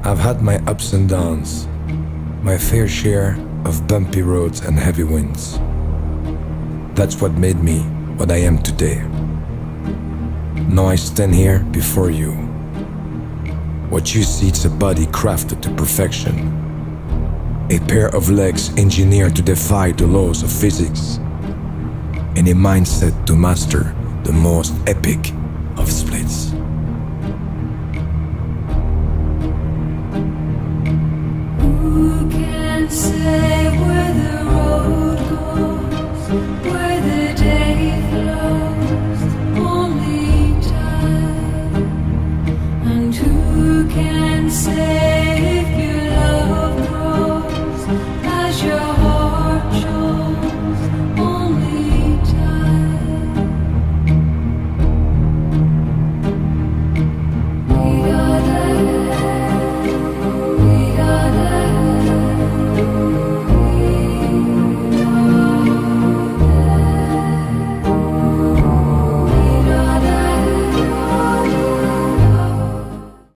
I've had my ups and downs, my fair share of bumpy roads and heavy winds. That's what made me what I am today. Now I stand here before you. What you see is a body crafted to perfection, a pair of legs engineered to defy the laws of physics, and a mindset to master the most epic of splits. Who can say where the road goes, where the day flows? Only time. And who can say